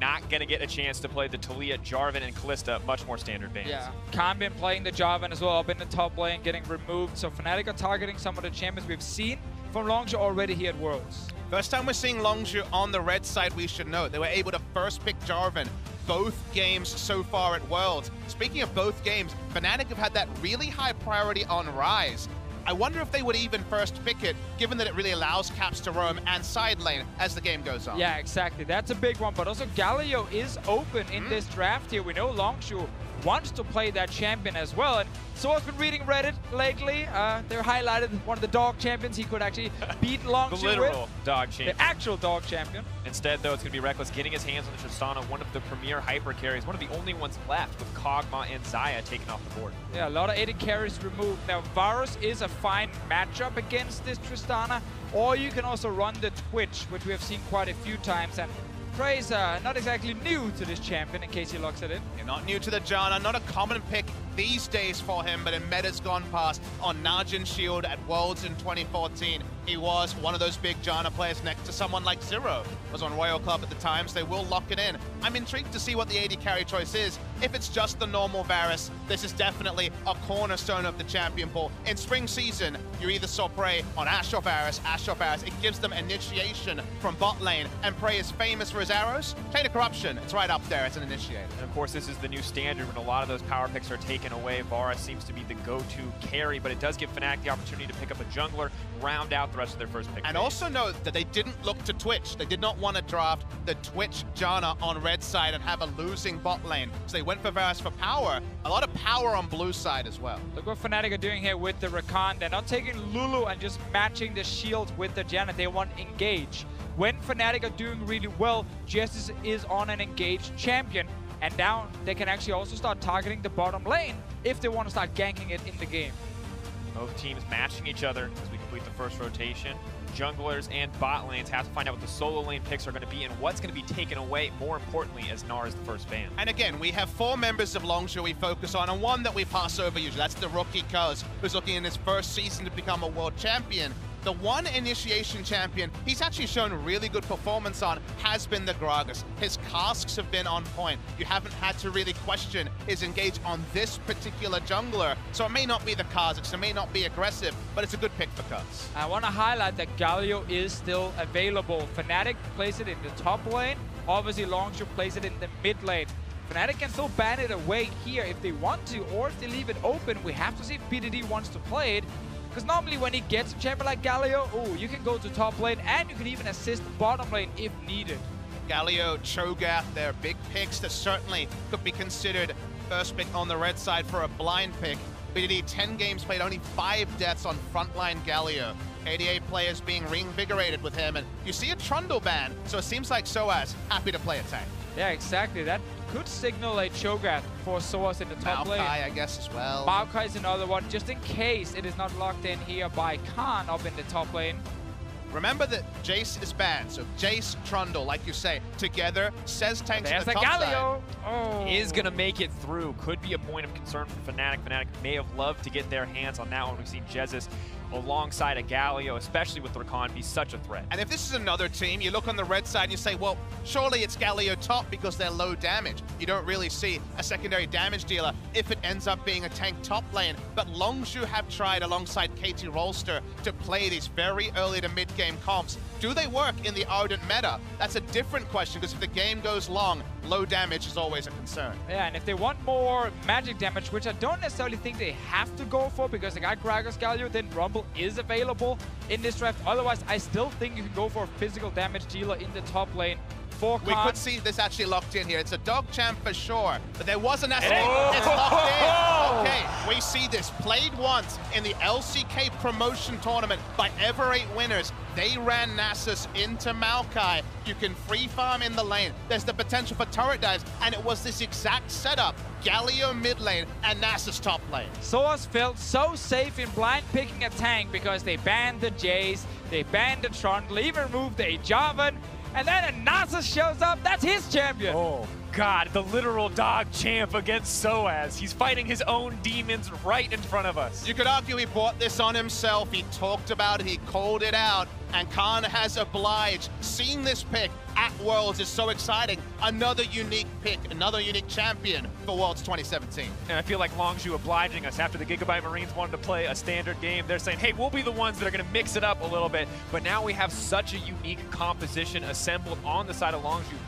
not going to get a chance to play the Taliyah, Jarvan, and Kalista, much more standard bans. Yeah, Khan been playing the Jarvan as well up in the top lane, getting removed. So Fnatic are targeting some of the champions we've seen from Longzhu already here at Worlds. First time we're seeing Longzhu on the red side, we should note. They were able to first pick Jarvan both games so far at Worlds. Speaking of both games, Fnatic have had that really high priority on Ryze. I wonder if they would even first pick it, given that it really allows Caps to roam and side lane as the game goes on. Yeah, exactly. That's a big one. But also Galio is open in this draft here. We know Longzhu wants to play that champion as well. And so I've been reading Reddit lately. They're highlighted one of the dog champions he could actually beat Longzhu The literal dog champion. The actual dog champion. Instead, though, it's going to be Rekkles getting his hands on the Tristana, one of the premier hyper carries, one of the only ones left with Kog'Maw and Xayah taken off the board. Yeah, a lot of AD carries removed. Now, Varus is a fine matchup against this Tristana, or you can also run the Twitch, which we have seen quite a few times. And Prey's not exactly new to this champion, in case he locks it in. You're not new to the Janna, not a common pick these days for him, but in metas gone past on Najin Shield at Worlds in 2014, he was one of those big Janna players next to someone like Zero. Was on Royal Club at the time, so they will lock it in. I'm intrigued to see what the AD carry choice is. If it's just the normal Varus, this is definitely a cornerstone of the champion pool. In spring season, you either saw Prey on Ashe or Varus. It gives them initiation from bot lane, and Prey is famous for his arrows. Chain of Corruption, it's right up there as an initiator. And of course, this is the new standard when a lot of those power picks are taken away. Varus seems to be the go-to carry, but it does give Fnatic the opportunity to pick up a jungler, round out the rest of their first pick. And also note that they didn't look to Twitch. They did not want to draft the Twitch Janna on red side and have a losing bot lane. So they went for Varus for power. A lot of power on blue side as well. Look what Fnatic are doing here with the Rakan. They're not taking Lulu and just matching the shield with the Janna. They want engage. When Fnatic are doing really well, Jesiz is on an engaged champion. And now they can actually also start targeting the bottom lane if they want to start ganking it in the game. Both teams matching each other as we complete the first rotation. Junglers and bot lanes have to find out what the solo lane picks are going to be and what's going to be taken away, more importantly, as Gnar is the first ban. And again, we have 4 members of Longzhu we focus on, and one that we pass over usually. That's the rookie Cuzz, who's looking in his first season to become a world champion. The one initiation champion he's actually shown really good performance on has been the Gragas. His casks have been on point. You haven't had to really question his engage on this particular jungler. So it may not be the Kha'Zix, it may not be aggressive, but it's a good pick for Cuzz. I want to highlight that Galio is still available. Fnatic plays it in the top lane. Obviously, Longzhu plays it in the mid lane. Fnatic can still ban it away here if they want to, or if they leave it open. We have to see if PDD wants to play it. Because normally when he gets a champion like Galio, you can go to top lane and you can even assist bottom lane if needed. Galio, Cho'Gath, they're big picks that certainly could be considered first pick on the red side for a blind pick. BDD 10 games played, only 5 deaths on frontline Galio. 88 players being reinvigorated with him, and you see a Trundle ban, so it seems like sOAZ happy to play a tank. Yeah, exactly. That could signal a Cho'Gath for sOAZ in the top lane. Maokai, I guess, as well. Maokai is another one, just in case it is not locked in here by Khan up in the top lane. Remember that Jace is banned, so Jace, Trundle, like you say, together, says tanks at the top Galio. side. Is going to make it through. Could be a point of concern for Fnatic. Fnatic may have loved to get their hands on that one. We've seen Jesiz alongside a Galio, especially with Rakan, be such a threat. And if this is another team, you look on the red side and you say, well, surely it's Galio top because they're low damage. You don't really see a secondary damage dealer if it ends up being a tank top lane. But Longzhu have tried alongside KT Rolster to play these very early to mid-game comps. Do they work in the Ardent meta? That's a different question, because if the game goes long, low damage is always a concern. Yeah, and if they want more magic damage, which I don't necessarily think they have to go for, because they got Gragas Galio, then Rumble is available in this draft. Otherwise, I still think you can go for a physical damage dealer in the top lane. We could see this actually locked in here. It's a dog champ for sure, but there was an escape. It's locked in. Okay, we see this played once in the LCK promotion tournament by Ever 8 winners. They ran Nasus into Maokai. You can free farm in the lane. There's the potential for turret dives, and it was this exact setup. Galio mid lane and Nasus top lane. sOAZ felt so safe in blind picking a tank because they banned the Jace, they banned the Trundle, even removed the Jarvan. And then a Nasus shows up, that's his champion. Oh, God, the literal dog champ against sOAZ. He's fighting his own demons right in front of us. You could argue he brought this on himself. He talked about it, he called it out, and Khan has obliged. Seeing this pick at Worlds is so exciting. Another unique pick, another unique champion for Worlds 2017. And I feel like Longzhu obliging us after the Gigabyte Marines wanted to play a standard game. They're saying, hey, we'll be the ones that are going to mix it up a little bit. But now we have such a unique composition assembled on the side of Longzhu.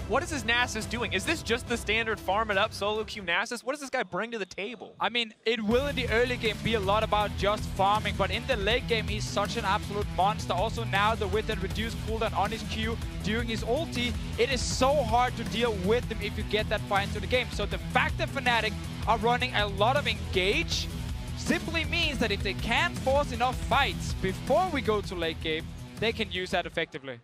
What is this Nasus doing? Is this just the standard farm it up solo queue Nasus? What does this guy bring to the table? I mean, it will in the early game be a lot about just farming, but in the late game, he's such an absolute monster. Also now, with that reduced cooldown on his Q during his ulti, it is so hard to deal with him if you get that far into the game. So the fact that Fnatic are running a lot of engage simply means that if they can force enough fights before we go to late game, they can use that effectively.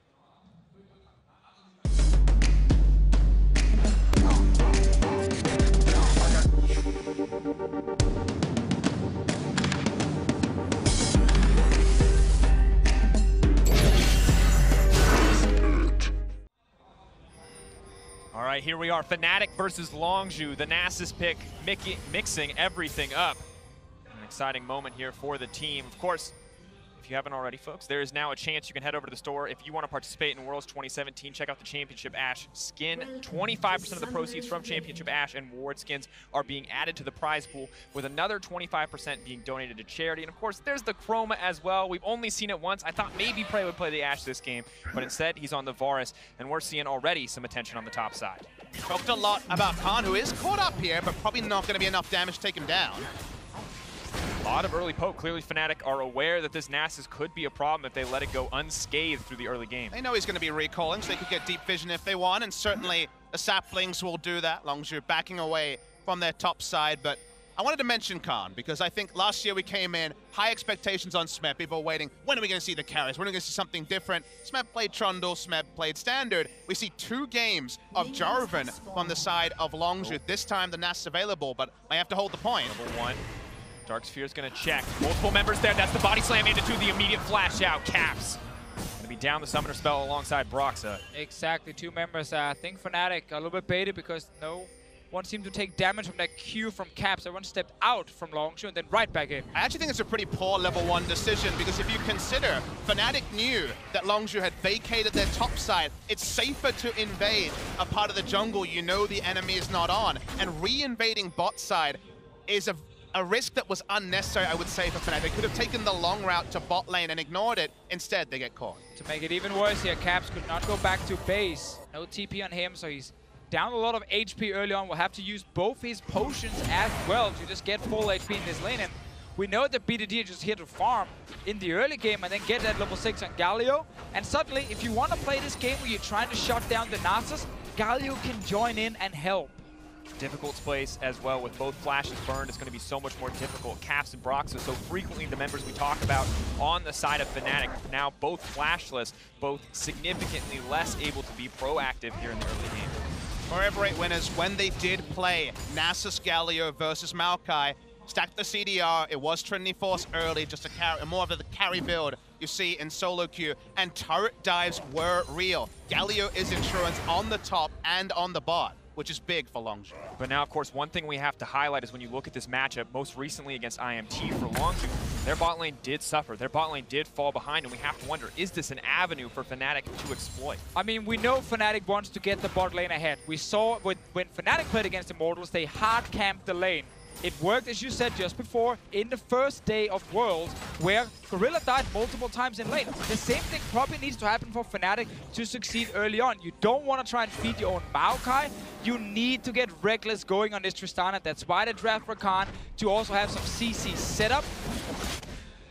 All right, here we are, Fnatic versus Longzhu, the Nasus pick mixing everything up. An exciting moment here for the team. Of course, if you haven't already, folks, there is now a chance you can head over to the store. If you want to participate in Worlds 2017, check out the Championship Ash skin. 25% of the proceeds from Championship Ash and Ward skins are being added to the prize pool, with another 25% being donated to charity. And of course, there's the Chroma as well. We've only seen it once. I thought maybe Prey would play the Ash this game, but instead he's on the Varus, and we're seeing already some attention on the top side. Talked a lot about Khan, who is caught up here, but probably not going to be enough damage to take him down. A lot of early poke. Clearly, Fnatic are aware that this Nasus could be a problem if they let it go unscathed through the early game. They know he's going to be recalling, so they could get deep vision if they want, and certainly the saplings will do that. Longzhu backing away from their top side, but I wanted to mention Khan, because I think last year we came in, high expectations on Smeb. People were waiting, when are we going to see the carries? When are we going to see something different? Smeb played Trundle, Smeb played Standard. We see 2 games of Jarvan from the side of Longzhu. This time the Nasus available, but I have to hold the point. Number 1. Dark Sphere's gonna check. Multiple members there. That's the body slam into 2, the immediate flash out. Caps gonna be down the summoner spell alongside Broxah. Exactly, 2 members. I think Fnatic a little bit baited because no one seemed to take damage from that Q from Caps. Everyone stepped out from Longzhu and then right back in. I actually think it's a pretty poor level 1 decision, because if you consider Fnatic knew that Longzhu had vacated their top side, it's safer to invade a part of the jungle you know the enemy is not on, and re-invading bot side is a risk that was unnecessary, I would say, for Fnatic. They could have taken the long route to bot lane and ignored it. Instead, they get caught. To make it even worse here, Caps could not go back to base. No TP on him, so he's down a lot of HP early on. Will have to use both his potions as well to just get full HP in this lane. And we know that BDD is just here to farm in the early game and then get that level 6 on Galio. And suddenly, if you want to play this game where you're trying to shut down the Nasus, Galio can join in and help. Difficult place as well with both flashes burned. It's going to be so much more difficult. Caps and Broxah, so frequently the members we talk about on the side of Fnatic, now both flashless, both significantly less able to be proactive here in the early game. Forever 8 winners, when they did play Nasus Galio versus Maokai, stacked the CDR, it was Trinity Force early, just a carry, more of the carry build you see in solo queue, and turret dives were real. Galio is insurance on the top and on the bot, which is big for Longzhu. But now, of course, one thing we have to highlight is when you look at this matchup, most recently against IMT for Longzhu, their bot lane did suffer. Their bot lane did fall behind, and we have to wonder, is this an avenue for Fnatic to exploit? I mean, we know Fnatic wants to get the bot lane ahead. We saw when Fnatic played against Immortals, they hard camped the lane. It worked, as you said just before, in the first day of Worlds, where Gorilla died multiple times in lane. The same thing probably needs to happen for Fnatic to succeed early on. You don't want to try and feed your own Maokai. You need to get Rekkles going on this Tristana. That's why they draft Rakan, to also have some CC setup.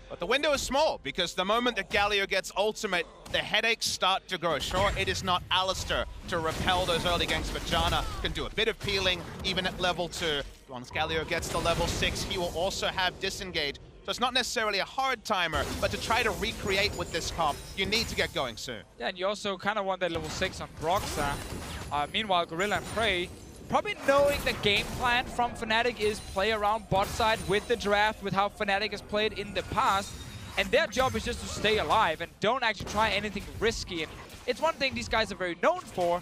But the window is small, because the moment that Galio gets ultimate, the headaches start to grow. Sure, it is not Alistair to repel those early ganks, but Janna can do a bit of peeling, even at level 2. Once Galio gets to level 6, he will also have disengage. So it's not necessarily a hard timer, but to try to recreate with this comp, you need to get going soon. Yeah, and you also kind of want that level 6 on Broxah. Meanwhile, Gorilla and Prey, probably knowing the game plan from Fnatic is play around bot side with the draft, with how Fnatic has played in the past. And their job is just to stay alive and don't actually try anything risky. And it's one thing these guys are very known for,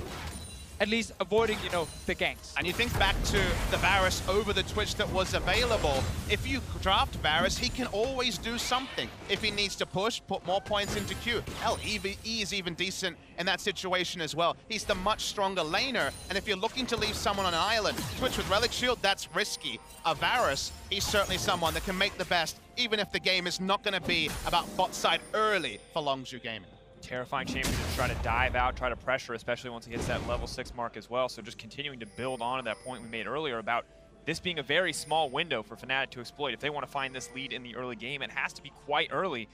at least avoiding, you know, the ganks. And you think back to the Varus over the Twitch that was available. If you draft Varus, he can always do something. If he needs to push, put more points into Q. Hell, E is even decent in that situation as well. He's the much stronger laner, and if you're looking to leave someone on an island, Twitch with Relic Shield, that's risky. A Varus, he's certainly someone that can make the best, even if the game is not going to be about bot side early for Longzhu Gaming. Terrifying champion to try to dive out, try to pressure, especially once he hits that level 6 mark as well. So just continuing to build on to that point we made earlier about this being a very small window for Fnatic to exploit. If they want to find this lead in the early game, it has to be quite early.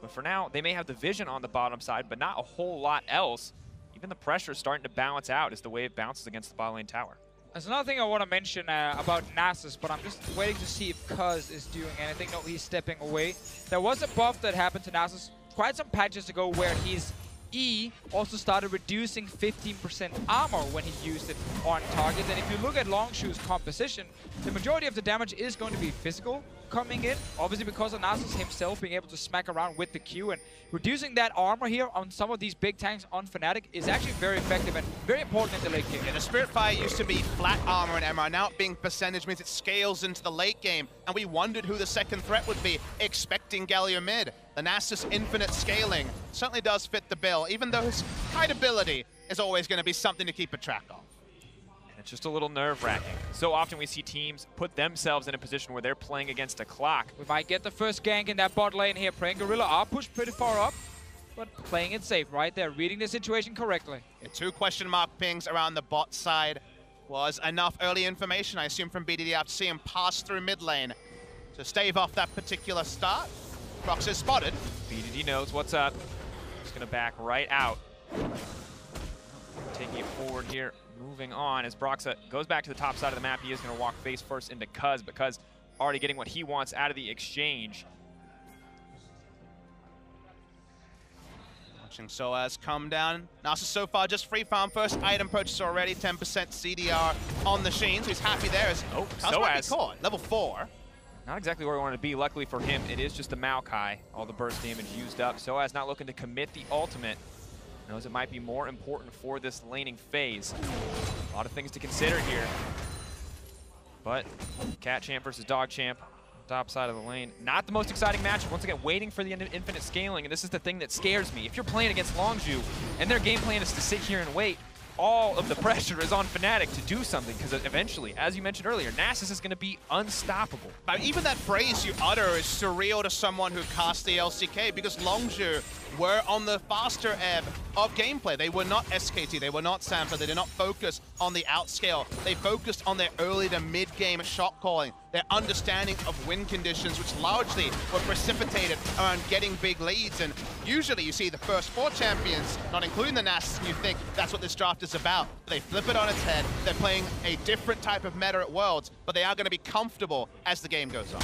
But for now, they may have the vision on the bottom side, but not a whole lot else. Even the pressure is starting to balance out as the wave bounces against the bot lane tower. There's another thing I want to mention about Nasus, but I'm just waiting to see if Cuzz is doing anything. No, he's stepping away. There was a buff that happened to Nasus quite some patches ago where his E also started reducing 15% armor when he used it on targets. And if you look at Longzhu's composition, the majority of the damage is going to be physical coming in, obviously because of Nasus himself being able to smack around with the Q, and reducing that armor here on some of these big tanks on Fnatic is actually very effective and very important in the late game. Yeah, the Spiritfire used to be flat armor and MR. Now it being percentage means it scales into the late game, and we wondered who the second threat would be, expecting Galio mid. The Nasus infinite scaling certainly does fit the bill, even though his kite ability is always going to be something to keep a track of. It's just a little nerve-wracking. So often we see teams put themselves in a position where they're playing against a clock. We might get the first gank in that bot lane here. Praying Gorilla are pushed pretty far up, but playing it safe right there, reading the situation correctly. Yeah, 2 question mark pings around the bot side was enough early information, I assume, from BDD after seeing him pass through mid lane to stave off that particular start. Broxah is spotted. BDD knows what's up. Just gonna back right out. Taking it forward here. Moving on as Broxah goes back to the top side of the map. He is going to walk face first into Cuzz, but Cuzz already getting what he wants out of the exchange. Watching sOAZ come down. Nasus so far just free farm first item purchase already. 10% CDR on the Sheen, so he's happy there. As Cuzz might be caught. Level 4. Not exactly where he wanted to be. Luckily for him, it is just the Maokai. All the burst damage used up. sOAZ not looking to commit the ultimate. Knows it might be more important for this laning phase. A lot of things to consider here. But Cat Champ versus Dog Champ, top side of the lane. Not the most exciting matchup. Once again, waiting for the infinite scaling, and this is the thing that scares me. If you're playing against Longzhu, and their game plan is to sit here and wait, all of the pressure is on Fnatic to do something, because eventually, as you mentioned earlier, Nasus is going to be unstoppable. But even that phrase you utter is surreal to someone who cast the LCK, because Longzhu were on the faster ebb of gameplay. They were not SKT, they were not Sampler, they did not focus on the outscale. They focused on their early to mid-game shot calling, their understanding of win conditions, which largely were precipitated around getting big leads. And usually you see the first 4 champions, not including the Nasus, and you think that's what this draft is about. They flip it on its head. They're playing a different type of meta at Worlds, but they are going to be comfortable as the game goes on.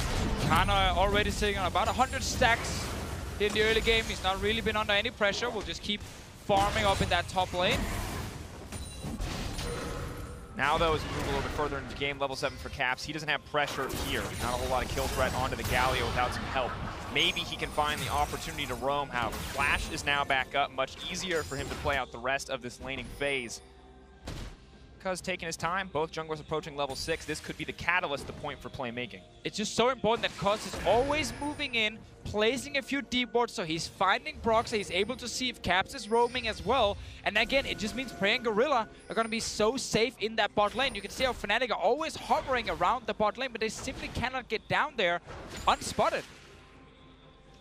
Kana already sitting on about 100 stacks in the early game. He's not really been under any pressure. We'll just keep farming up in that top lane. Now, though, as we move a little bit further into the game, level 7 for Caps, he doesn't have pressure here. Not a whole lot of kill threat onto the Galio without some help. Maybe he can find the opportunity to roam. However, Flash is now back up. Much easier for him to play out the rest of this laning phase. Cuzz taking his time, both junglers approaching level 6. This could be the catalyst, the point for playmaking. It's just so important that Cuzz is always moving in, placing a few deep wards, so he's finding Broxah. He's able to see if Caps is roaming as well. And again, it just means Prey and Gorilla are going to be so safe in that bot lane. You can see how Fnatic are always hovering around the bot lane, but they simply cannot get down there unspotted.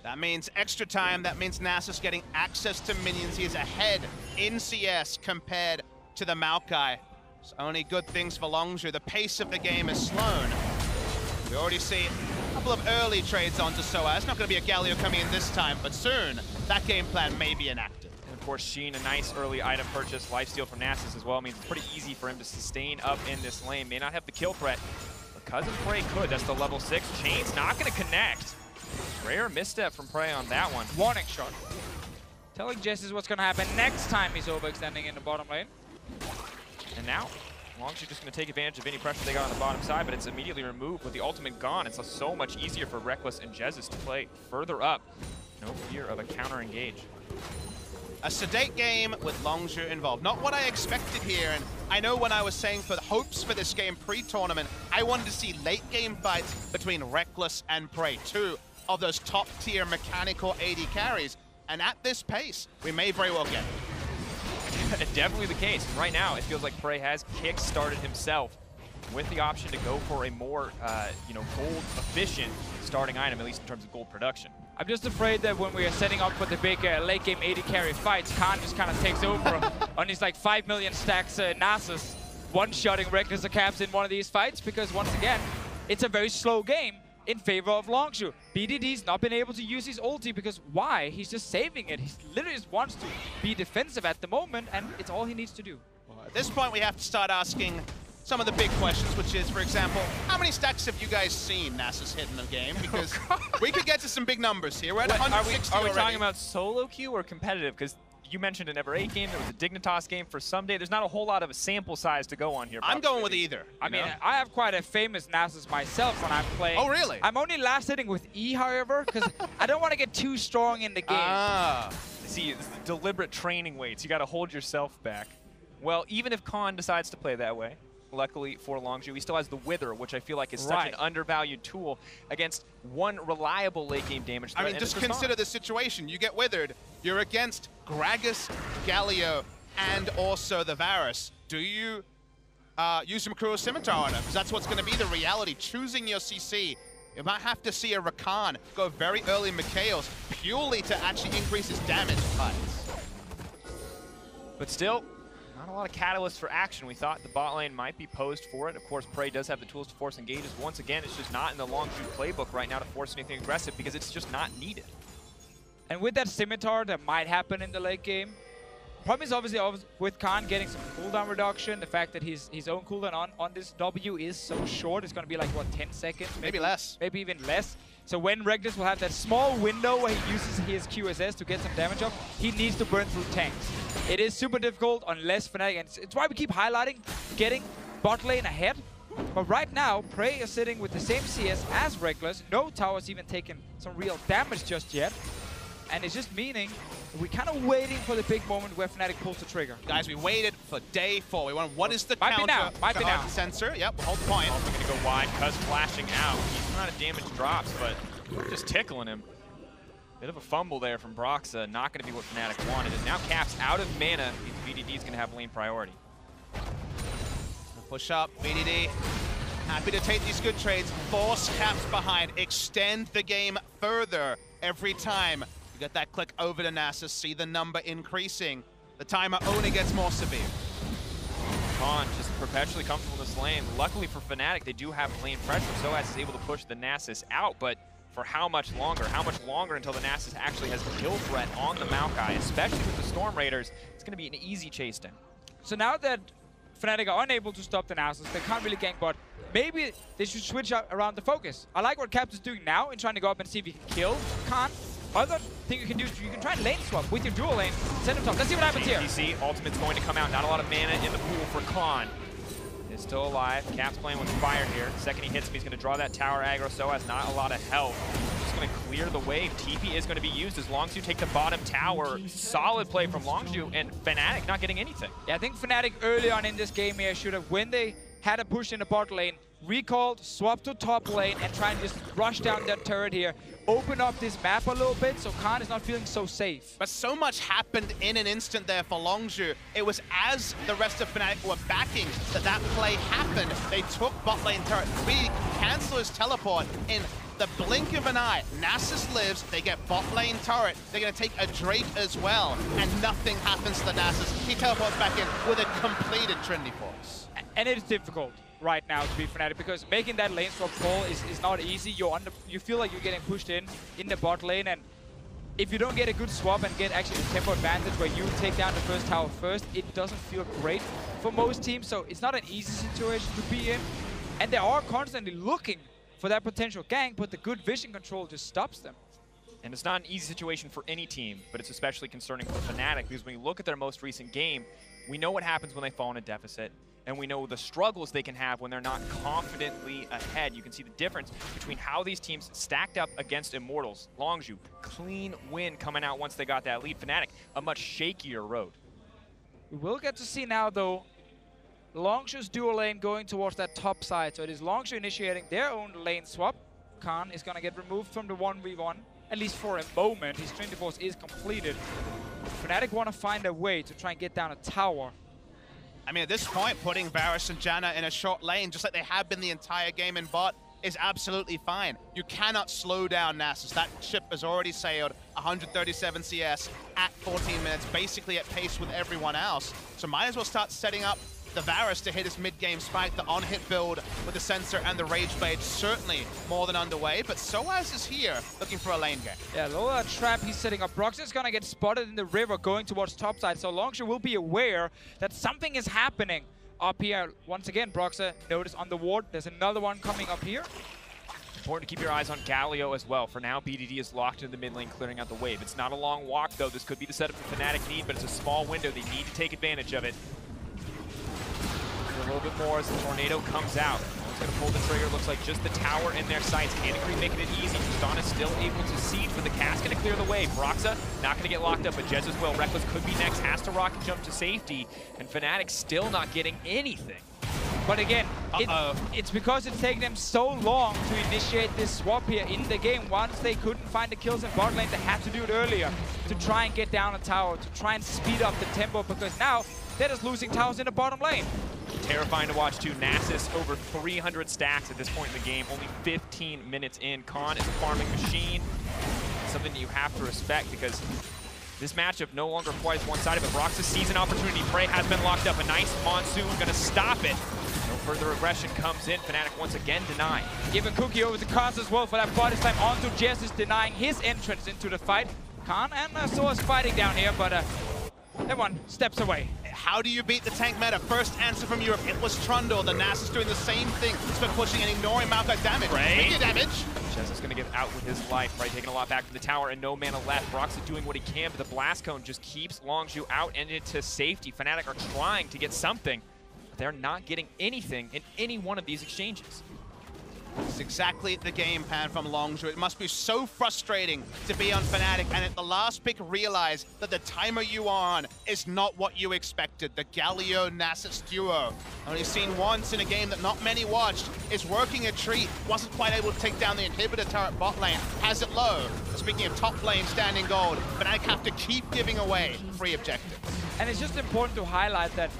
That means extra time. That means Nasus getting access to minions. He is ahead in CS compared to the Maokai. It's only good things for Longzhu. The pace of the game is slowed. We already see a couple of early trades onto sOAZ. Not going to be a Galio coming in this time, but soon that game plan may be enacted. And of course, Sheen, a nice early item purchase, lifesteal from Nasus as well. Means it's pretty easy for him to sustain up in this lane. May not have the kill threat, but Cuzz and Prey could. That's the level 6. Chain's not going to connect. Rare misstep from Prey on that one. Warning shot. Telling Jesiz what's going to happen next time he's overextending in the bottom lane. And now, Longzhu just going to take advantage of any pressure they got on the bottom side, but it's immediately removed with the ultimate gone. It's so much easier for Rekkles and Jesiz to play further up. No fear of a counter engage. A sedate game with Longzhu involved. Not what I expected here, and I know when I was saying for the hopes for this game pre-tournament, I wanted to see late game fights between Rekkles and Prey, two of those top-tier mechanical AD carries. And at this pace, we may very well get it. Definitely the case. Right now, it feels like Prey has kick-started himself with the option to go for a more, gold-efficient starting item, at least in terms of gold production. I'm just afraid that when we are setting up for the big late game AD carry fights, Khan just kind of takes over on his like 5 million stacks Nasus, one-shotting Rekkles or Caps in one of these fights, because once again, it's a very slow game in favor of Longzhu. BDD's not been able to use his ulti because why? He's just saving it. He literally just wants to be defensive at the moment, and it's all he needs to do. Well, at this point, we have to start asking some of the big questions, which is, for example, how many stacks have you guys seen Nasus hit in the game? Because we could get to some big numbers here. We're at 160 Are we already. talking about solo queue or competitive? Because you mentioned an Ever 8 game, there was a Dignitas game for someday. There's not a whole lot of a sample size to go on here. I'm going with either. I mean, I have quite a famous Nasus myself when I'm playing. Oh, really? I'm only last hitting with E, however, because I don't want to get too strong in the game. Ah. See, it's the deliberate training weights. You got to hold yourself back. Well, even if Khan decides to play that way, luckily for Longzhu, he still has the Wither, which I feel like is such an undervalued tool against one reliable late game damage threat. I mean, just consider the situation. You get Withered, you're against Gragas, Galio, and also the Varus. Do you use some Cruel Scimitar on him? Because that's what's going to be the reality. Choosing your CC, you might have to see a Rakan go very early Mikhails purely to actually increase his damage fights. But still, not a lot of catalysts for action. We thought the bot lane might be posed for it. Of course, Prey does have the tools to force engages. Once again, it's just not in the Longzhu playbook right now to force anything aggressive because it's just not needed. And with that Scimitar that might happen in the late game, problem is obviously with Khan getting some cooldown reduction, the fact that his own cooldown on this W is so short, it's going to be like, what, 10 seconds? Maybe less. Maybe even less. So when Rekkles will have that small window where he uses his QSS to get some damage up, he needs to burn through tanks. It is super difficult unless Fnatic, and it's why we keep highlighting getting bot lane ahead. But right now, Prey is sitting with the same CS as Rekkles. No tower's even taken some real damage just yet. And it's just meaning we're kind of waiting for the big moment where Fnatic pulls the trigger. Guys, we waited for day 4. We want what is the Might counter be now. sensor? Yep, hold the point. Also going to go wide, Cuzz flashing out. He's not a damage drops, but just tickling him. Bit of a fumble there from Broxah. Not going to be what Fnatic wanted. And now Cap's out of mana. BDD's going to have lane priority. Push up, BDD. Happy to take these good trades. Force Caps behind. Extend the game further every time. You get that click over to Nasus, see the number increasing. The timer only gets more severe. Khan just perpetually comfortable in this lane. Luckily for Fnatic, they do have lane pressure. sOAZ is able to push the Nasus out, but for how much longer? How much longer until the Nasus actually has a kill threat on the Maokai, especially with the Storm Raiders? It's going to be an easy chase down. So now that Fnatic are unable to stop the Nasus, they can't really gank bot, maybe they should switch around the focus. I like what Caps is doing now in trying to go up and see if he can kill Khan. Other thing you can do is you can try and lane swap with your dual lane. Send him top. Let's see what happens here. ADC ultimate's going to come out. Not a lot of mana in the pool for Khan. Is still alive. Cap's playing with fire here. Second he hits him, he's going to draw that tower aggro. sOAZ not a lot of health. Just going to clear the wave. TP is going to be used as Longzhu take the bottom tower. Solid play from Longzhu, and Fnatic not getting anything. Yeah, I think Fnatic early on in this game here should have, when they had a push in the bot lane, recalled, swapped to top lane, and try and just rush down that turret here. Open up this map a little bit so Khan is not feeling so safe. But so much happened in an instant there for Longzhu. It was as the rest of Fnatic were backing that play happened. They took bot lane turret. We cancel his teleport in the blink of an eye. Nasus lives, they get bot lane turret. They're going to take a Drake as well, and nothing happens to the Nasus. He teleports back in with a completed Trinity Force. And it is difficult right now to be Fnatic because making that lane swap call is not easy. You feel like you're getting pushed in the bot lane, and if you don't get a good swap and get actually a tempo advantage where you take down the first tower first, it doesn't feel great for most teams. So it's not an easy situation to be in, and they are constantly looking for that potential gank, but the good vision control just stops them. And it's not an easy situation for any team, but it's especially concerning for Fnatic because when you look at their most recent game, we know what happens when they fall in a deficit. and we know the struggles they can have when they're not confidently ahead. You can see the difference between how these teams stacked up against Immortals. Longzhu, clean win coming out once they got that lead. Fnatic, a much shakier road. We will get to see now, though, Longzhu's dual lane going towards that top side. So it is Longzhu initiating their own lane swap. Khan is going to get removed from the 1v1, at least for a moment. His Trinity Force is completed. Fnatic want to find a way to try and get down a tower. I mean, at this point, putting Varus and Janna in a short lane, just like they have been the entire game in bot, is absolutely fine. You cannot slow down Nasus. That ship has already sailed 137 CS at 14 minutes, basically at pace with everyone else. So might as well start setting up the Varus to hit his mid-game spike. The on-hit build with the Sensor and the Rage Blade certainly more than underway, but sOAZ is here looking for a lane game. Yeah, lower trap he's setting up. Broxah is going to get spotted in the river going towards topside, so Longzhu will be aware that something is happening up here. Once again, Broxah notice on the ward. There's another one coming up here. Important to keep your eyes on Galio as well. For now, BDD is locked into the mid lane, clearing out the wave. It's not a long walk, though. This could be the setup the Fnatic need, but it's a small window. They need to take advantage of it. A little bit more as the tornado comes out. He's going to pull the trigger. Looks like just the tower in their sights. Can't agree making it easy. Tristana still able to siege, but the cast going to clear the way. Broxah not going to get locked up, but Jesiz will. Rekkles could be next. Has to rocket jump to safety, and Fnatic still not getting anything. But again, it's because it's taken them so long to initiate this swap here in the game. Once they couldn't find the kills in bot lane, they had to do it earlier to try and get down a tower, to try and speed up the tempo, because now they're just losing towers in the bottom lane. Terrifying to watch too. Nasus over 300 stacks at this point in the game, only 15 minutes in. Khan is a farming machine. Something that you have to respect, because this matchup no longer quite one-sided, but Broxah sees an opportunity. Prey has been locked up. A nice monsoon going to stop it. No further aggression comes in. Fnatic once again denied. Give a cookie over to Cuzz as well for that body slam onto Jesiz, denying his entrance into the fight. Khan and sOAZ fighting down here, but everyone steps away. How do you beat the tank meta? First answer from Europe, it was Trundle. The Nasus doing the same thing. He's been pushing and ignoring Maokai damage. Making damage. Jesiz going to get out with his life, right? Taking a lot back from the tower and no mana left. Broxah doing what he can, but the Blast Cone just keeps Longzhu out and into safety. Fnatic are trying to get something, but they're not getting anything in any one of these exchanges. It's exactly the game plan from Longzhu. It must be so frustrating to be on Fnatic and at the last pick realize that the timer you are on is not what you expected. The Galio-Nasus duo, only seen once in a game that not many watched, is working a treat. Wasn't quite able to take down the inhibitor turret bot lane. Has it low. Speaking of top lane standing gold, Fnatic have to keep giving away free objectives. And it's just important to highlight that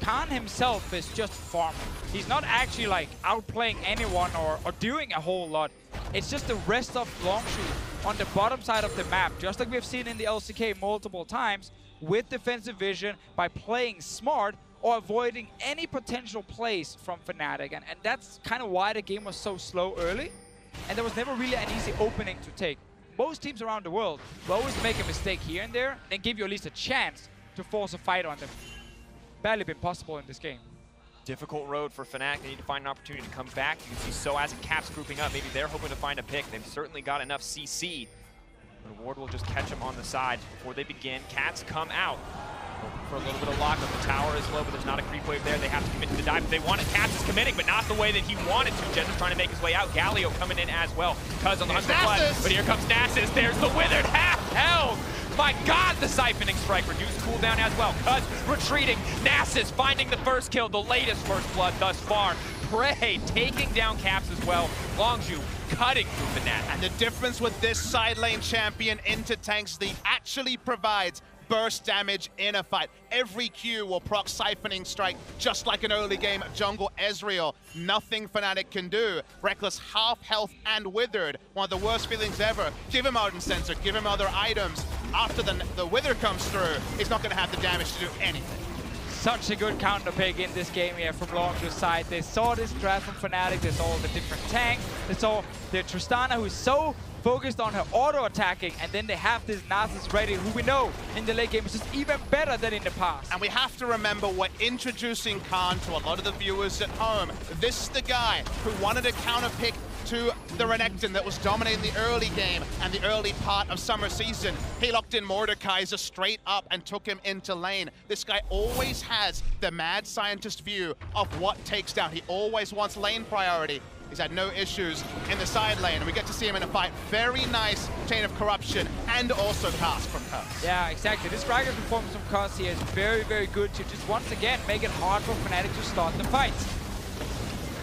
Khan himself is just farming. He's not actually like outplaying anyone or doing a whole lot. It's just the rest of Longzhu on the bottom side of the map, just like we've seen in the LCK multiple times, with defensive vision, by playing smart or avoiding any potential plays from Fnatic. And that's kind of why the game was so slow early, and there was never really an easy opening to take. Most teams around the world will always make a mistake here and there, and give you at least a chance to force a fight on them. Barely been possible in this game. Difficult road for Fnatic. They need to find an opportunity to come back. You can see sOAZ and Caps grouping up. Maybe they're hoping to find a pick. They've certainly got enough CC. But Ward will just catch them on the side before they begin. Cats come out for a little bit of lockup. The tower is low, but there's not a creep wave there. They have to commit to the dive. They want it. Cats is committing, but not the way that he wanted to. Jesiz trying to make his way out. Galio coming in as well. Cuzz on the 100 blood. But here comes Nasus. There's the withered half held. My God, the siphoning strike. Reduced cooldown as well. Cuzz retreating. Nasus finding the first kill. The latest first blood thus far. Prey taking down Caps as well. Longzhu cutting through Fnatic. And the difference with this side lane champion into tanks, he actually provides burst damage in a fight. Every Q will proc siphoning strike, just like an early game jungle Ezreal. Nothing Fnatic can do. Rekkles half health and withered. One of the worst feelings ever. Give him Ardent Sensor, give him other items. After the wither comes through, he's not going to have the damage to do anything. Such a good counter pick in this game here from Longzhu's side. They saw this draft from Fnatic, they saw the different tanks, they saw the Tristana, who's so focused on her auto-attacking, and then they have this Nasus ready, who we know in the late game is just even better than in the past. And we have to remember, we're introducing Khan to a lot of the viewers at home. This is the guy who wanted to counter pick to the Renekton that was dominating the early game and the early part of summer season. He locked in Mordekaiser straight up and took him into lane. This guy always has the mad scientist view of what takes down. He always wants lane priority. He's had no issues in the side lane, and we get to see him in a fight. Very nice chain of corruption, and also cast from Cuzz. Yeah, exactly. This Gragas performance from Cuzz here is very, very good to just once again make it hard for Fnatic to start the fights.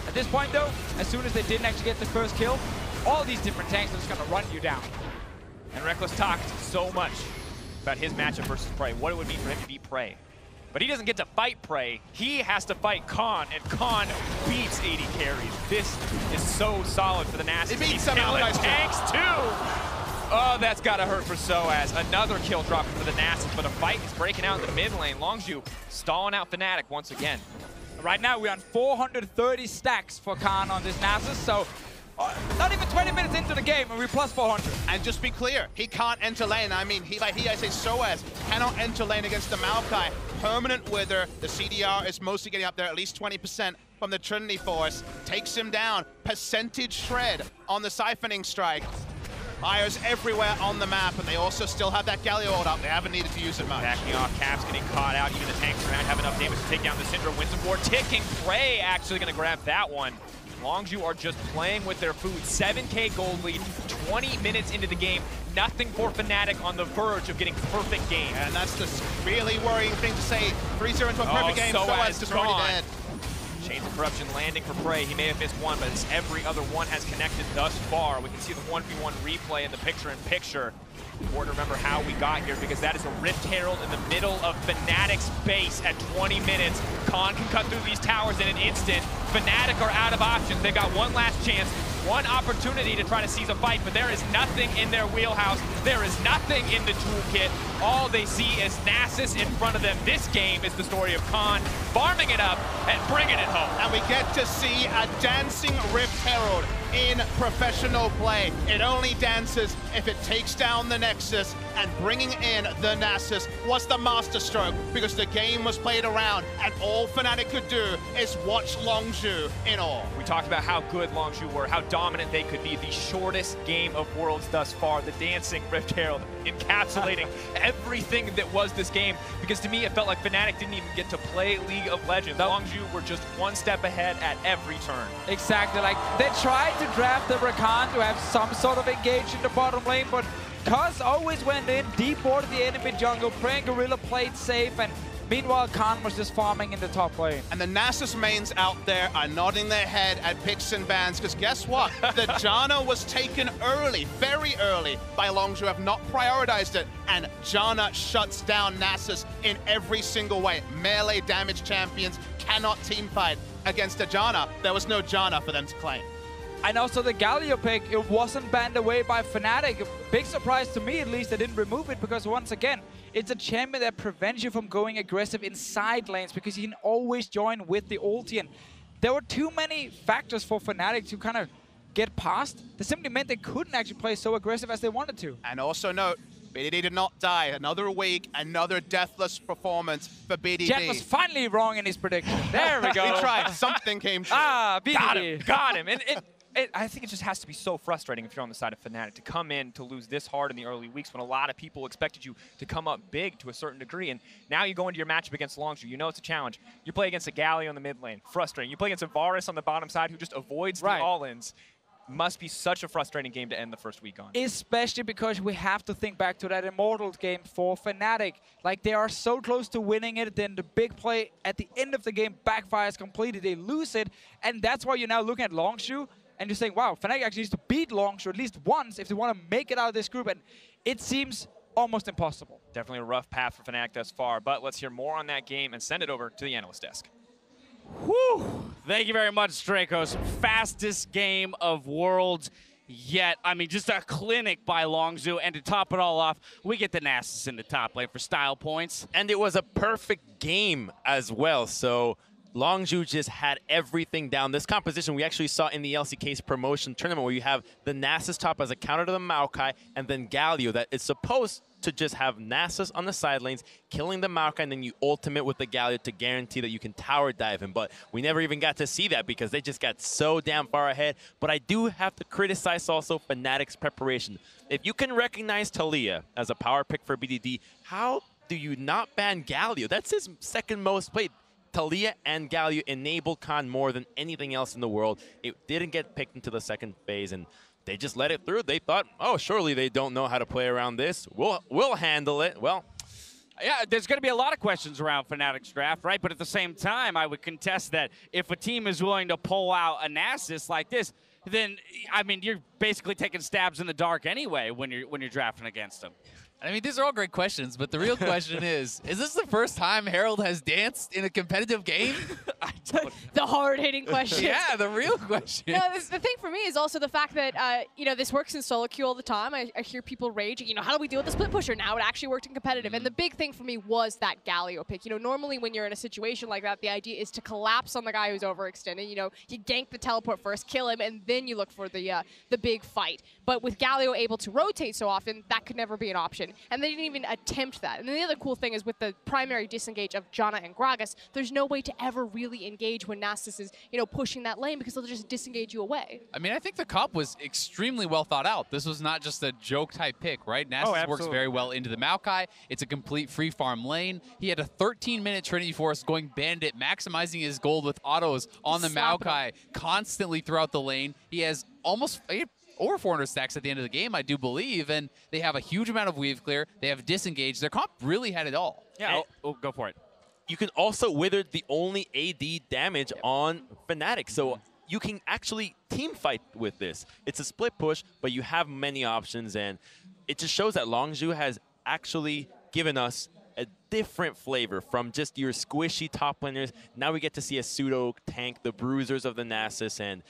At this point though, as soon as they didn't actually get the first kill, all these different tanks are just gonna run you down. And Rekkles talked so much about his matchup versus Prey, what it would mean for him to beat Prey. But he doesn't get to fight Prey. He has to fight Khan, and Khan beats AD carries. This is so solid for the Nasus. He beats some allies tanks too. Oh, that's gotta hurt for sOAZ. Another kill drop for the Nasus, but a fight is breaking out in the mid lane. Longzhu stalling out Fnatic once again. Right now we're on 430 stacks for Khan on this Nasus, so not even 20 minutes into the game and we're plus 400. And just be clear, he can't enter lane. I mean, I say sOAZ cannot enter lane against the Maokai. Permanent Wither, the CDR is mostly getting up there, at least 20% from the Trinity Force. Takes him down, percentage shred on the Siphoning Strike. Fires everywhere on the map, and they also still have that Galio ult up. They haven't needed to use it much. Backing off, Caps getting caught out. Even the tanks around have enough damage to take down the Syndra. Wins some more ticking. Prey actually going to grab that one. Longzhu are just playing with their food. 7K gold lead, 20 minutes into the game. Nothing for Fnatic, on the verge of getting perfect game. And that's the really worrying thing to say. 3-0 into a perfect game, sOAZ just already dead. Chains of Corruption landing for Prey. He may have missed one, but every other one has connected thus far. We can see the 1v1 replay in the picture-in-picture. Important to remember how we got here, because that is a Rift Herald in the middle of Fnatic's base at 20 minutes. Khan can cut through these towers in an instant. Fnatic are out of options. They've got one last chance, one opportunity to try to seize a fight, but there is nothing in their wheelhouse. There is nothing in the toolkit. All they see is Nasus in front of them. This game is the story of Khan farming it up and bringing it home. And we get to see a dancing Rift Herald in professional play. It only dances if it takes down the Nexus, and bringing in the Nasus was the masterstroke, because the game was played around and all Fnatic could do is watch Longzhu in awe. We talked about how good Longzhu were, how dominant they could be. The shortest game of Worlds thus far, the dancing Rift Herald encapsulating everything that was this game, because to me it felt like Fnatic didn't even get to play League of Legends. Longzhu were just one step ahead at every turn. Exactly, like they tried to draft the Rakan to have some sort of engage in the bottom lane, but Cuzz always went in, deboarded the enemy jungle, Prey and Gorilla played safe, and meanwhile Khan was just farming in the top lane. And the Nasus mains out there are nodding their head at picks and bans, because guess what? The Janna was taken early, very early, by Longzhu, have not prioritized it, and Janna shuts down Nasus in every single way. Melee damage champions cannot teamfight against a Janna. There was no Janna for them to claim. And also the Galio pick, it wasn't banned away by Fnatic. Big surprise to me, at least, they didn't remove it, because once again, it's a champion that prevents you from going aggressive in side lanes, because you can always join with the ulti. And there were too many factors for Fnatic to kind of get past. That simply meant they couldn't actually play so aggressive as they wanted to. And also note, BDD did not die. Another week, another deathless performance for BDD. Jet was finally wrong in his prediction. There we go. He tried. Something came true. BDD. Got him. And I think it just has to be so frustrating if you're on the side of Fnatic to come in to lose this hard in the early weeks when a lot of people expected you to come up big to a certain degree. And now you go into your matchup against Longzhu. You know it's a challenge. You play against a Galio in the mid lane. Frustrating. You play against a Varus on the bottom side who just avoids the all-ins. Must be such a frustrating game to end the first week on. Especially because we have to think back to that Immortals game for Fnatic. Like, they are so close to winning it, then the big play at the end of the game backfires completely. They lose it, and that's why you're now looking at Longzhu, and you're saying, wow, Fnatic actually needs to beat Longzhu at least once if they want to make it out of this group, and it seems almost impossible. Definitely a rough path for Fnatic thus far, but let's hear more on that game and send it over to the analyst desk. Whew. Thank you very much, Drakos. Fastest game of Worlds yet. I mean, just a clinic by Longzhu, and to top it all off, we get the Nasus in the top lane for style points. And it was a perfect game as well, so Longzhu just had everything down. This composition we actually saw in the LCK's promotion tournament, where you have the Nasus top as a counter to the Maokai, and then Galio that is supposed to just have Nasus on the side lanes, killing the Maokai, and then you ultimate with the Galio to guarantee that you can tower dive him. But we never even got to see that because they just got so damn far ahead. But I do have to criticize also Fnatic's preparation. If you can recognize Taliyah as a power pick for BDD, how do you not ban Galio? That's his second most played. Taliyah and Galio enabled Khan more than anything else in the world. It didn't get picked into the second phase, and they just let it through. They thought, oh, surely they don't know how to play around this. We'll handle it. Well, yeah, there's going to be a lot of questions around Fnatic's draft, right? But at the same time, I would contest that if a team is willing to pull out a Nasus like this, then, I mean, you're basically taking stabs in the dark anyway when you're drafting against them. I mean, these are all great questions, but the real question is this the first time Harold has danced in a competitive game? The hard-hitting question. Yeah, the real question. No, the thing for me is also the fact that, you know, this works in solo queue all the time. I hear people rage, you know, how do we deal with the split pusher? Now it actually worked in competitive. And the big thing for me was that Galio pick. You know, normally when you're in a situation like that, the idea is to collapse on the guy who's overextended. You know, you gank the teleport first, kill him, and then you look for the big fight. But with Galio able to rotate so often, that could never be an option. And they didn't even attempt that. And then the other cool thing is with the primary disengage of Janna and Gragas, there's no way to ever really engage when Nasus is, you know, pushing that lane because they'll just disengage you away. I mean, I think the comp was extremely well thought out. This was not just a joke type pick, right? Nasus works very well into the Maokai. It's a complete free farm lane. He had a 13-minute Trinity Force going bandit, maximizing his gold with autos on the Maokai constantly throughout the lane. He has almost over 400 stacks at the end of the game, I do believe, and they have a huge amount of weave clear. They have disengage. Their comp really had it all. Yeah, go for it. You can also wither the only AD damage on Fnatic, so you can actually team fight with this. It's a split push, but you have many options, and it just shows that Longzhu has actually given us a different flavor from just your squishy top laners. Now we get to see a pseudo tank, the bruisers of the Nasus, and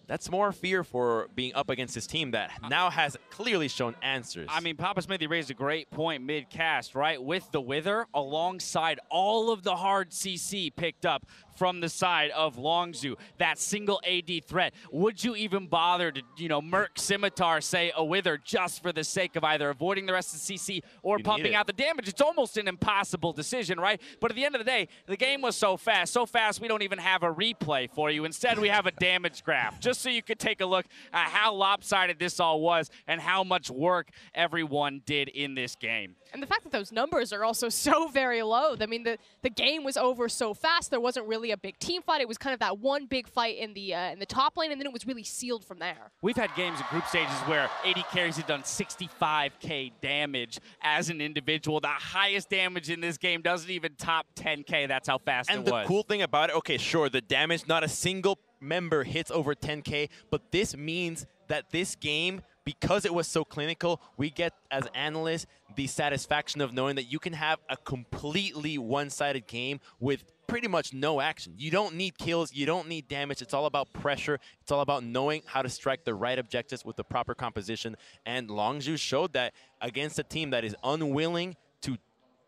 that's more fear for being up against this team that now has clearly shown answers. I mean, Papasmithy raised a great point mid-cast, right? With the Wither, alongside all of the hard CC picked up from the side of Longzhu, that single AD threat. Would you even bother to, you know, Merc Scimitar, say, a Wither just for the sake of either avoiding the rest of the CC or pumping out the damage? It's almost an impossible decision, right? But at the end of the day, the game was so fast we don't even have a replay for you. Instead, we have a damage graph, just so you could take a look at how lopsided this all was and how much work everyone did in this game. And the fact that those numbers are also so very low. I mean, the game was over so fast. There wasn't really a big team fight. It was kind of that one big fight in the top lane, and then it was really sealed from there. We've had games in group stages where AD carries have done 65K damage as an individual. The highest damage in this game doesn't even top 10K. That's how fast it was. And the cool thing about it, okay, sure, the damage, not a single member hits over 10K, but this means that this game, because it was so clinical, we get, as analysts, the satisfaction of knowing that you can have a completely one-sided game with pretty much no action. You don't need kills, you don't need damage. It's all about pressure. It's all about knowing how to strike the right objectives with the proper composition. And Longzhu showed that against a team that is unwilling to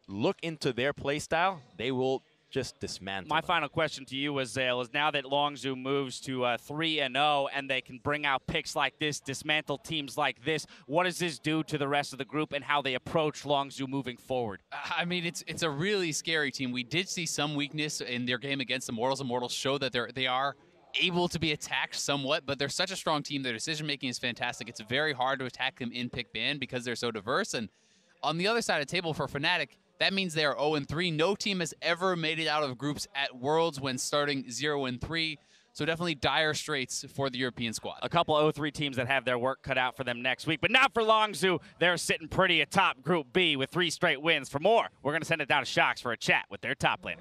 look into their play style, they will just dismantle My them. final question to you, Zale, is now that Longzhu moves to 3-0 and they can bring out picks like this, dismantle teams like this, what does this do to the rest of the group and how they approach Longzhu moving forward? I mean, it's a really scary team. We did see some weakness in their game against Immortals. Immortals show that they are able to be attacked somewhat, but they're such a strong team. Their decision-making is fantastic. It's very hard to attack them in pick ban because they're so diverse. And on the other side of the table for Fnatic, that means they are 0-3. No team has ever made it out of groups at Worlds when starting 0-3. So definitely dire straits for the European squad. A couple of 0-3 teams that have their work cut out for them next week, but not for Longzhu. They're sitting pretty atop Group B with 3 straight wins. For more, we're going to send it down to Shox for a chat with their top laner.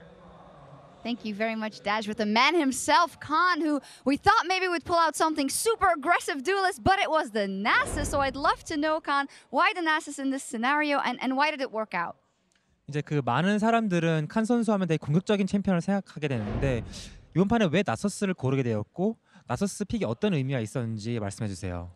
Thank you very much, Daj, with the man himself, Khan, who we thought maybe would pull out something super aggressive duelist, but it was the Nasus. So I'd love to know, Khan, why the Nasus in this scenario, and why did it work out? 이제 그 많은 사람들은 칸 선수 하면 되게 공격적인 챔피언을 생각하게 되는데 이번 판에 왜 나서스를 고르게 되었고 나서스 픽이 어떤 의미가 있었는지 말씀해 주세요.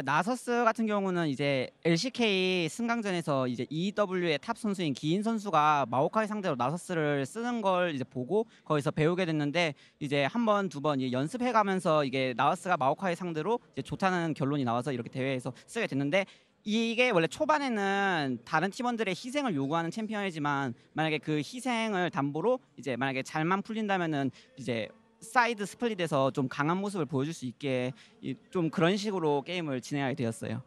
나서스 같은 경우는 이제 LCK 승강전에서 이제 EW의 탑 선수인 기인 선수가 마오카이 상대로 나서스를 쓰는 걸 이제 보고 거기서 배우게 됐는데 이제 한 번, 두 번 연습해가면서 이게 나서스가 마오카이 상대로 이제 좋다는 결론이 나와서 이렇게 대회에서 쓰게 됐는데 이게 원래 초반에는 다른 팀원들의 희생을 요구하는 챔피언이지만 만약에 그 희생을 담보로 이제 만약에 잘만 풀린다면은 이제 사이드 스플릿에서 좀 강한 모습을 보여줄 수 있게 좀 그런 식으로 게임을 진행하게 되었어요.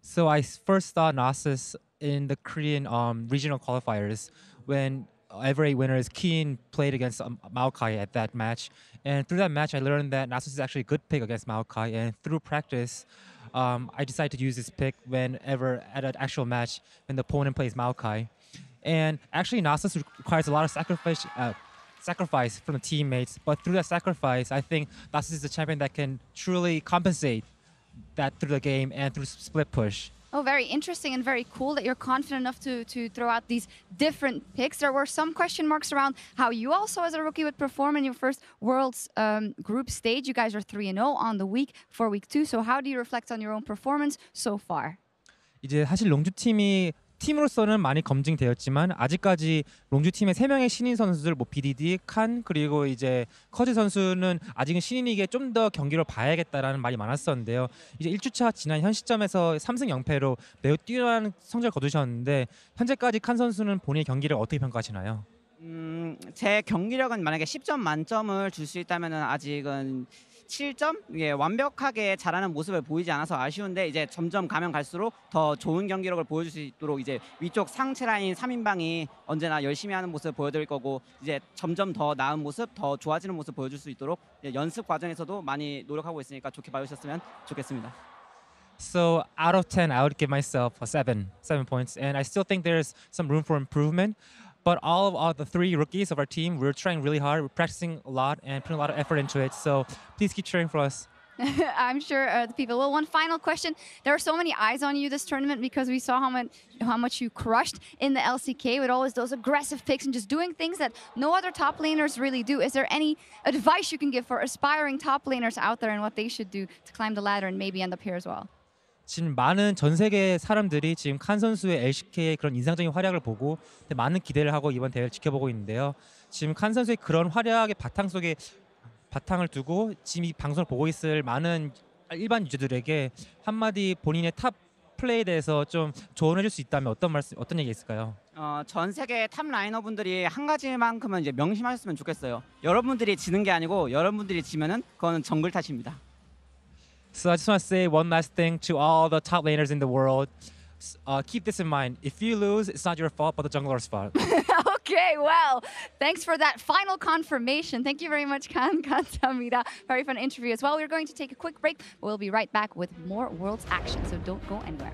So I first saw Nasus in the Korean regional qualifiers when every winners Keen played against Maokai at that match, and through that match I learned that Nasus is actually a good pick against Maokai, and through practice I decided to use this pick whenever at an actual match when the opponent plays Maokai. And actually Nasus requires a lot of sacrifice from the teammates, but through that sacrifice I think Nasus is the champion that can truly compensate that through the game and through split push. Oh, very interesting and very cool that you're confident enough to throw out these different picks. There were some question marks around how you also as a rookie would perform in your first Worlds group stage. You guys are 3-0 on the week for week 2. So how do you reflect on your own performance so far? 이제 사실 롱주 팀이 팀으로서는 많이 검증되었지만 아직까지 롱주 팀의 3명의 신인 선수들 뭐 BDD, 칸 그리고 이제 커즈 선수는 아직은 신인이기에 좀 더 경기를 봐야겠다라는 말이 많았었는데요. 이제 1주차 지난 현 시점에서 3승 0패로 매우 뛰어난 성적을 거두셨는데 현재까지 칸 선수는 본인의 경기를 어떻게 평가하시나요? 제 경기력은 만약에 10점 만점을 줄 수 있다면은 아직은 7점? 이게 완벽하게 잘하는 모습을 보이지 않아서 아쉬운데 이제 점점 가면 갈수록 더 좋은 경기력을 보여줄 수 있도록 이제 위쪽 상체 라인 3인방이 언제나 열심히 하는 모습을 보여드릴 거고 이제 점점 더 나은 모습, 더 좋아지는 모습 보여줄 수 있도록 연습 과정에서도 많이 노력하고 있으니까 좋게 봐주셨으면 좋겠습니다. So out of 10, I would give myself a 7 points, and I still think there's some room for improvement. But all of the 3 rookies of our team, we're trying really hard. We're practicing a lot and putting a lot of effort into it. So please keep cheering for us. I'm sure the people will. One final question. There are so many eyes on you this tournament because we saw how much you crushed in the LCK with always those aggressive picks and just doing things that no other top laners really do. Is there any advice you can give for aspiring top laners out there and what they should do to climb the ladder and maybe end up here as well? 지금 많은 전 세계 사람들이 지금 칸 선수의 LCK의 그런 인상적인 활약을 보고 많은 기대를 하고 이번 대회를 지켜보고 있는데요. 지금 칸 선수의 그런 활약의 바탕 속에 바탕을 두고 지금 이 방송을 보고 있을 많은 일반 유저들에게 한마디 본인의 탑 플레이에 대해서 좀 조언해줄 수 있다면 어떤 얘기 있을까요? 전 세계 탑 라이너분들이 한 가지만큼은 이제 명심하셨으면 좋겠어요. 여러분들이 지는 게 아니고 여러분들이 지면은 그거는 정글 탓입니다. So I just want to say one last thing to all the top laners in the world. Keep this in mind. If you lose, it's not your fault, but the jungler's fault. Okay, well, thanks for that final confirmation. Thank you very much, Khan. 감사합니다. Very fun interview as well. We're going to take a quick break, but we'll be right back with more Worlds action, so don't go anywhere.